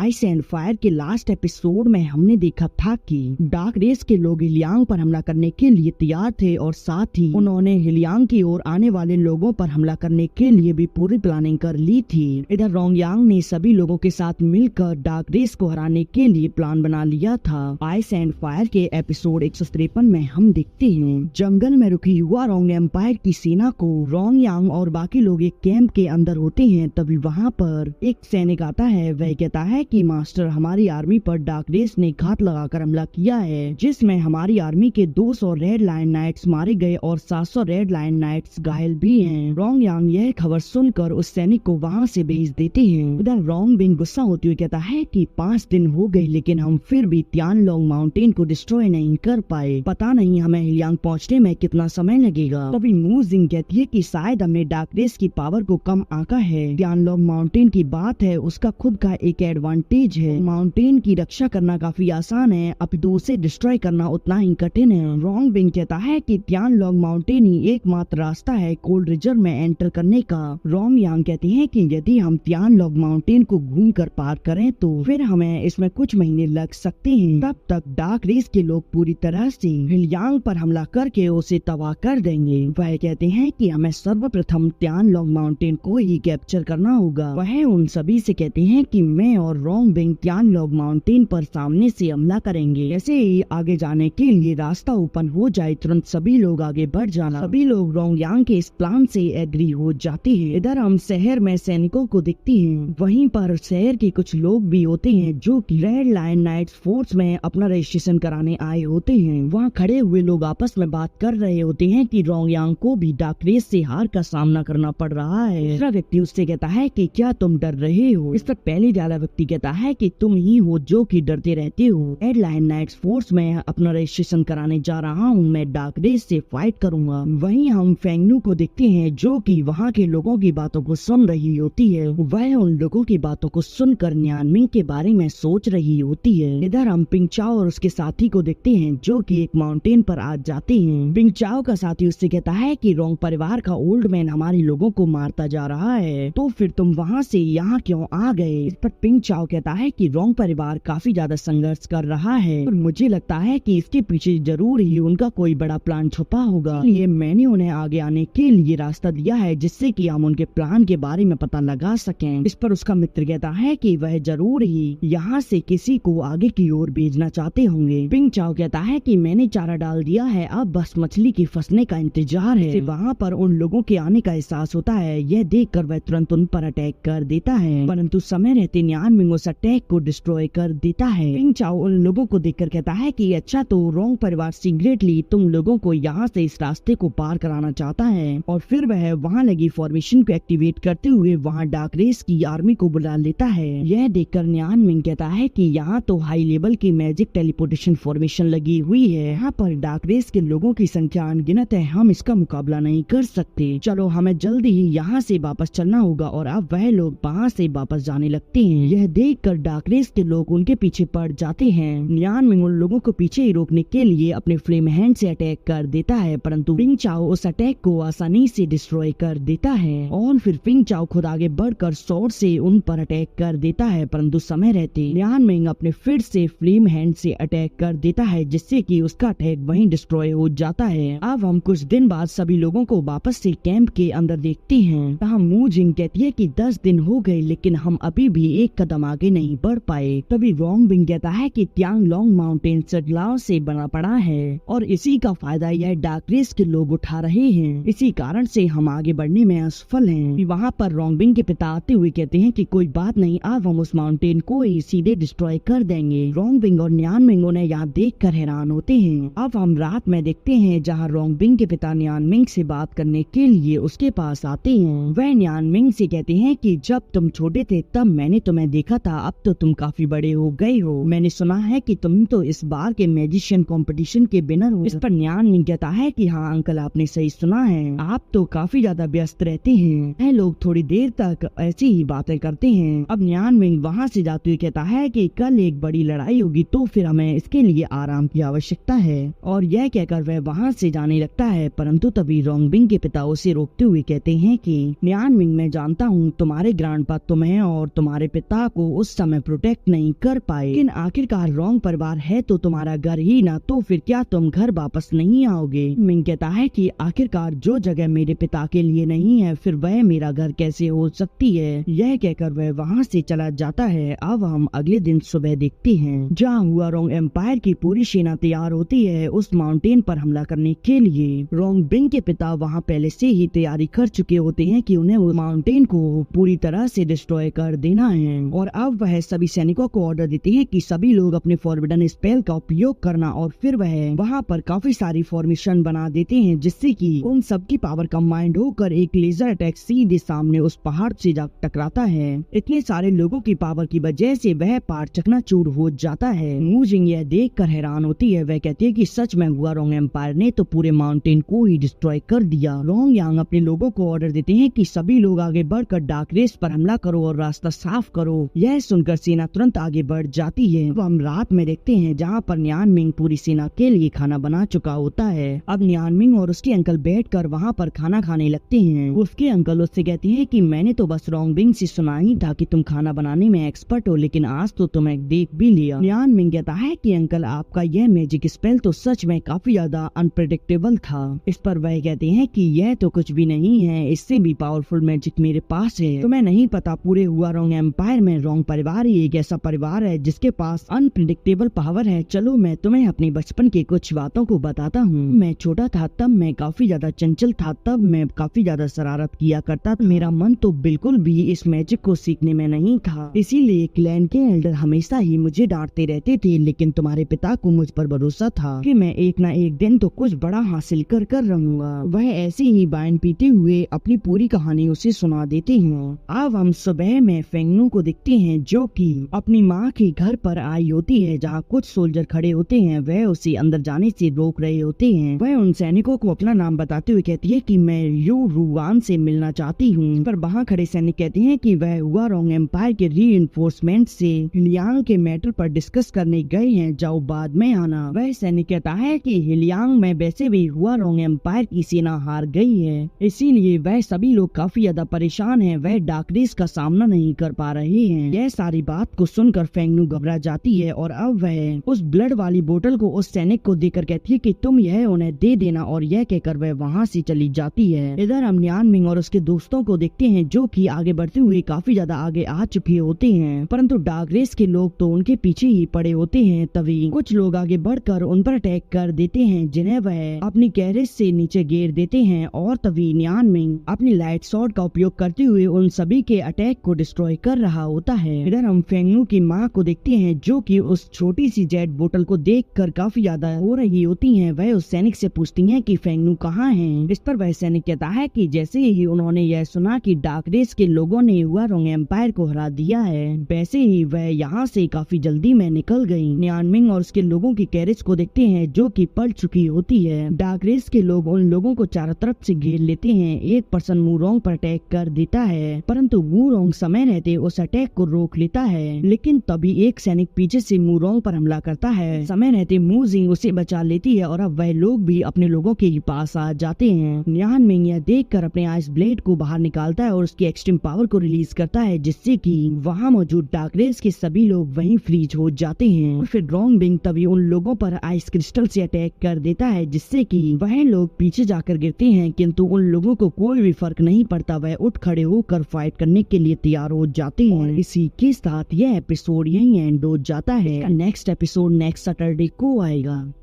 Ice and fire के last episode में हमने देखा था कि डार्क रेस के लोग हिलियांग पर हमला करने के लिए तैयार थे और साथ ही उन्होंने हिलियांग की ओर आने वाले लोगों पर हमला करने के लिए भी पूरी प्लानिंग कर ली थी। इधर रोंगयांग ने सभी लोगों के साथ मिलकर डार्क रेस को हराने के लिए प्लान बना लिया था। आइस एंड फायर के एपिसोड 153 में हम देखते हैं जंगल में रुकी हुआ रोंग एम्पायर की सेना को रोंगयांग और बाकी लोग एक कैंप के अंदर होते हैं। तभी वहाँ पर एक सैनिक आता है। वह कहता है कि मास्टर, हमारी आर्मी पर डार्क रेस ने घात लगाकर हमला किया है, जिसमें हमारी आर्मी के 200 रेड लायन नाइट्स मारे गए और 700 रेड लायन नाइट्स घायल भी हैं। रोंगयांग यह खबर सुनकर उस सैनिक को वहाँ से भेज देते हैं। उधर रोंग बिंग गुस्सा होते हुए कहता है कि 5 दिन हो गए लेकिन हम फिर भी तियानलोंग माउंटेन को डिस्ट्रॉय नहीं कर पाए। पता नहीं हमें हिलियांग पहुँचने में कितना समय लगेगा। तभी मू जिंग कहती है कि शायद हमने डार्क रेस की पावर को कम आंका है। तियानलोंग माउंटेन की बात है, उसका खुद का एक एडवांटेज है। माउंटेन की रक्षा करना काफी आसान है, अपितु उसे डिस्ट्रॉय करना उतना ही कठिन है। रोंग बिंग कहता है कि तियानलोंग माउंटेन ही एकमात्र रास्ता है कोल्ड रिजर्व में एंटर करने का। रोंगयांग कहती है कि यदि हम तियानलोंग माउंटेन को घूमकर पार करें तो फिर हमें इसमें कुछ महीने लग सकते हैं। तब तक डार्क रेस के लोग पूरी तरह से हिलियांग पर हमला करके उसे तबाह कर देंगे। वह कहते हैं कि हमें सर्वप्रथम तियानलोंग माउंटेन को ही कैप्चर करना होगा। वह उन सभी से कहते हैं कि मैं और रोंग बिंग तियानलोंग माउंटेन पर सामने से हमला करेंगे। जैसे ही आगे जाने के लिए रास्ता ओपन हो जाए तुरंत सभी लोग आगे बढ़ जाना। सभी लोग रोंगयांग के इस प्लान से एग्री हो जाते हैं। इधर हम शहर में सैनिकों को देखते हैं। वहीं पर शहर के कुछ लोग भी होते हैं जो कि रेड लायन नाइट्स फोर्स में अपना रजिस्ट्रेशन कराने आए होते हैं। वहाँ खड़े हुए लोग आपस में बात कर रहे होते हैं कि रोंगयांग को भी डार्क रेस से हार का सामना करना पड़ रहा है। दूसरा व्यक्ति उससे कहता है कि क्या तुम डर रहे हो? इस पर पहले वाला व्यक्ति कहता है कि तुम ही हो जो कि डरते रहते हो। रेड लायन नाइट्स फोर्स में अपना रजिस्ट्रेशन कराने जा रहा हूँ, मैं डार्क रेस से फाइट करूंगा। वहीं हम फेंगनू को देखते हैं जो कि वहाँ के लोगों की बातों को सुन रही होती है। वह उन लोगों की बातों को सुनकर न्यानमिंग के बारे में सोच रही होती है। इधर हम पिंगचाओ और उसके साथी को देखते हैं जो कि एक माउंटेन पर आ जाते हैं। पिंगचाओ का साथी उससे कहता है कि रोंग परिवार का ओल्ड मैन हमारे लोगों को मारता जा रहा है, तो फिर तुम वहाँ से यहाँ क्यों आ गए? इस पर पिंगचाओ कहता है कि रोंग परिवार काफी ज्यादा संघर्ष कर रहा है और मुझे लगता है कि इसके पीछे जरूर ही उनका कोई बड़ा प्लान छुपा होगा, इसलिए मैंने उन्हें आगे आने के लिए रास्ता दिया है जिससे कि हम उनके प्लान के बारे में पता लगा सकें। इस पर उसका मित्र कहता है कि वह जरूर ही यहाँ से किसी को आगे की ओर भेजना चाहते होंगे। पिंगचाओ कहता है कि मैंने चारा डाल दिया है, अब बस मछली के फंसने का इंतजार है। वहाँ पर उन लोगों के आने का एहसास होता है। यह देखकर वह तुरंत उन पर अटैक कर देता है, परंतु समय रहते न्यानमिंग उस अटैक को डिस्ट्रॉय कर देता है। पिंगचाओ उन लोगों को देखकर कहता है कि अच्छा, तो रोंग परिवार सीक्रेटली तुम लोगों को यहाँ से इस रास्ते को पार कराना चाहता है। और फिर वह वहाँ लगी फॉर्मेशन को एक्टिवेट करते हुए वहाँ डार्क रेस की आर्मी को बुला लेता है। यह देखकर न्यानमिंग कहता है कि यहाँ तो हाई लेवल की मैजिक टेलीपोर्टेशन फॉर्मेशन लगी हुई है। यहाँ पर डार्क रेस के लोगों की संख्या अनगिनत है, हम इसका मुकाबला नहीं कर सकते। चलो, हमें जल्दी ही यहाँ से वापस चलना होगा। और अब वह लोग वहाँ से वापस जाने लगते हैं। यह देखकर डार्क रेस के लोग उनके पीछे पड़ जाते हैं। न्यानमिंग उन लोगों को पीछे ही रोकने के लिए अपने फ्लेम हैंड से अटैक कर देता है, परंतु पिंगचाओ उस अटैक को आसानी से डिस्ट्रॉय कर देता है। और फिर पिंगचाओ खुद आगे बढ़कर स्वॉर्ड से उन पर अटैक कर देता है, परंतु समय रहते न्यानमिंग अपने फिर से फ्लेम हैंड से अटैक कर देता है, जिससे कि उसका अटैक वहीं डिस्ट्रॉय हो जाता है। अब हम कुछ दिन बाद सभी लोगों को वापस से कैंप के अंदर देखते हैं। तहाँ मू जिंग कहती है कि 10 दिन हो गए लेकिन हम अभी भी एक कदम आगे नहीं बढ़ पाए। तभी रोंग बिंग कहता है कि तियानलोंग माउंटेन सडलाओ से बना पड़ा है और इसी का फायदा यह डार्क रेस के लोग उठा रहे हैं। इसी कारण से हम आगे बढ़ने में असफल हैं। वहाँ पर रोंग बिंग के पिता आते हुए कहते हैं कि कोई बात नहीं, अब हम उस माउंटेन को ही सीधे डिस्ट्रॉय कर देंगे। रोंग बिंग और न्यानमिंग उन्हें यहाँ देख कर हैरान होते हैं। अब हम रात में देखते हैं जहाँ रोंग बिंग के पिता न्यानमिंग से बात करने के लिए उसके पास आते हैं। वह न्यानमिंग से कहते हैं कि जब तुम छोटे थे तब मैंने तुम्हें देखा था, अब तो तुम काफी बड़े हो गए हो। मैंने सुना है कि तुम तो इस बार के मैजिशियन कंपटीशन के विनर हो। इस पर न्यानमिंग कहता है कि हाँ अंकल, आपने सही सुना है, आप तो काफी ज्यादा व्यस्त रहते हैं। वह लोग थोड़ी देर तक ऐसी ही बातें करते हैं। अब न्यानमिंग वहाँ से जाते हुए कहता है कि कल एक बड़ी लड़ाई होगी तो फिर हमें इसके लिए आराम की आवश्यकता है। और यह कहकर वह वहाँ से जाने लगता है, परंतु तभी रोंग बिंग के पिता उसे रोकते हुए कहते हैं कि न्यानमिंग, मैं जानता हूँ तुम्हारे ग्रैंडपा तुम्हें और तुम्हारे पिता को उस समय प्रोटेक्ट नहीं कर पाए। लेकिन आखिरकार रोंग परिवार है तो तुम्हारा घर ही ना, तो फिर क्या तुम घर वापस नहीं आओगे? मिंग कहता है कि आखिरकार जो जगह मेरे पिता के लिए नहीं है फिर वह मेरा घर कैसे हो सकती है। यह कहकर वह वहाँ से चला जाता है। अब हम अगले दिन सुबह देखते हैं जहाँ हुआरोंग एम्पायर की पूरी सेना तैयार होती है उस माउंटेन पर हमला करने के लिए। रोंग बिंग के पिता वहाँ पहले से ही तैयारी कर चुके होते हैं कि उन्हें उस माउंटेन को पूरी तरह से डिस्ट्रॉय कर देना है और अब वह सभी सैनिकों को ऑर्डर देते हैं कि सभी लोग अपने फॉरबिडन स्पेल का उपयोग करना और फिर वह वहाँ पर काफी सारी फॉर्मेशन बना देते हैं जिससे कि उन सबकी पावर कंबाइंड होकर एक लेजर अटैक सीधे सामने उस पहाड़ से जा टकराता है। इतने सारे लोगों की पावर की वजह से वह पहाड़ चकनाचूर हो जाता है। मू जिंग यह देख कर हैरान होती है। वह कहती है कि सच में हुआरोंग एम्पायर ने तो पूरे माउंटेन को ही डिस्ट्रॉय कर दिया। रोंग यांग अपने लोगों को ऑर्डर देते हैं कि सभी लोग आगे बढ़कर डार्क रेस पर हमला करो और रास्ता साफ करो। यह सुनकर सेना तुरंत आगे बढ़ जाती है। अब हम रात में देखते हैं जहाँ पर न्यान मिंग पूरी सेना के लिए खाना बना चुका होता है। अब न्यान मिंग और उसके अंकल बैठकर वहाँ पर खाना खाने लगते हैं। उसके अंकल उससे कहते हैं कि मैंने तो बस रोंग बिंग से सुना ही था कि तुम खाना बनाने में एक्सपर्ट हो, लेकिन आज तो तुम्हें देख भी लिया। न्यान मिंग कहता है कि अंकल आपका यह मैजिक स्पेल तो सच में काफी ज्यादा अनप्रेडिक्टेबल था। इस पर वह कहते हैं कि यह तो कुछ भी नहीं है, इससे भी पावरफुल मैजिक मेरे पास है। तुम्हें नहीं पता पूरे हुआरोंग एम्पायर में रोंग परिवार ही एक ऐसा परिवार है जिसके पास अनप्रेडिक्टेबल पावर है। चलो मैं तुम्हें अपनी बचपन की कुछ बातों को बताता हूँ। मैं छोटा था तब मैं काफी ज्यादा चंचल था, तब मैं काफी ज्यादा शरारत किया करता था। मेरा मन तो बिल्कुल भी इस मैजिक को सीखने में नहीं था, इसीलिए क्लैन के एल्डर हमेशा ही मुझे डांटते रहते थे। लेकिन तुम्हारे पिता को मुझ पर भरोसा था कि मैं एक न एक दिन तो कुछ बड़ा हासिल कर रहूंगा। वह ऐसे ही वाइन पीते हुए अपनी पूरी कहानी उसे सुना देते हैं। अब हम सुबह में फेंगनू को देखते हैं जो कि अपनी माँ के घर पर आई होती है जहाँ कुछ सोल्जर खड़े होते हैं। वह उसे अंदर जाने से रोक रहे होते हैं। वह उन सैनिकों को अपना नाम बताते हुए कहती है कि मैं यू रुआन से मिलना चाहती हूँ। पर वहाँ खड़े सैनिक कहते हैं कि वह हुआरोंग एम्पायर के रीइंफोर्समेंट से हिलियांग के मैटर पर डिस्कस करने गए हैं, जाओ बाद में आना। वह सैनिक कहता है कि हिलियांग में वैसे भी हुआरोंग एम्पायर की सेना हार गई है, इसीलिए वह सभी लोग काफी ज्यादा परेशान हैं। वह डार्क रेस का सामना नहीं कर पा रहे हैं। यह सारी बात को सुनकर फेंगनू घबरा जाती है और अब वह उस ब्लड वाली बोतल को उस सैनिक को देकर कहती है कि तुम यह उन्हें दे देना, और यह कहकर वह वहाँ से चली जाती है। इधर हम न्यान मिंग और उसके दोस्तों को देखते हैं जो कि आगे बढ़ते हुए काफी ज्यादा आगे आ चुके होते हैं, परंतु डार्क रेस के लोग तो उनके पीछे ही पड़े होते हैं। तभी कुछ लोग आगे बढ़कर उन पर अटैक कर देते हैं जिन्हें वह अपनी कैरेज से नीचे गिर देते हैं, और तभी न्यान मिंग अपनी लाइट शॉट का उपयोग करते हुए उन सभी के अटैक को डिस्ट्रॉय कर रहा होता है। इधर हम फेंगनू की माँ को देखते हैं जो कि उस छोटी सी जेट बोतल को देखकर काफी ज्यादा हो रही होती हैं। वह उस सैनिक से पूछती हैं कि फेंगनू कहाँ है। इस पर वह सैनिक कहता है कि जैसे ही उन्होंने यह सुना कि डार्क रेस के लोगों ने हुआरोंग एम्पायर को हरा दिया है, वैसे ही वह यहाँ से काफी जल्दी में निकल गयी। न्यान मिंग और उसके लोगों की कैरेज को देखते हैं जो कि पलट चुकी होती है। डार्क रेस के लोग उन लोगों को चारों तरफ से घेर लेते हैं। एक पर्सन मूरोंग पर अटैक कर देता है, परंतु मूरोंग समय रहते उस अटैक को रोक लेता है। लेकिन तभी एक सैनिक पीछे से मूरोंग पर हमला करता है। समय रहते मू जिंग उसे बचा लेती है और अब वह लोग भी अपने लोगों के पास आ जाते हैं। न्यान मिंग यह देखकर अपने आइस ब्लेड को बाहर निकालता है और उसकी एक्सट्रीम पावर को रिलीज करता है, जिससे कि वहाँ मौजूद डार्क रेस के सभी लोग वहीं फ्रीज हो जाते हैं। और फिर रोंग बिंग तभी उन लोगों पर आइस क्रिस्टल से अटैक कर देता है, जिससे कि वह लोग पीछे जाकर गिरते हैं, किंतु उन लोगों को कोई भी फर्क नहीं पड़ता। वह उठ खड़े होकर फाइट करने के लिए तैयार हो जाते हैं। इसी के साथ यह एपिसोड यहीं एंड हो जाता है। नेक्स्ट एपिसोड नेक्स्ट सैटरडे को आएगा।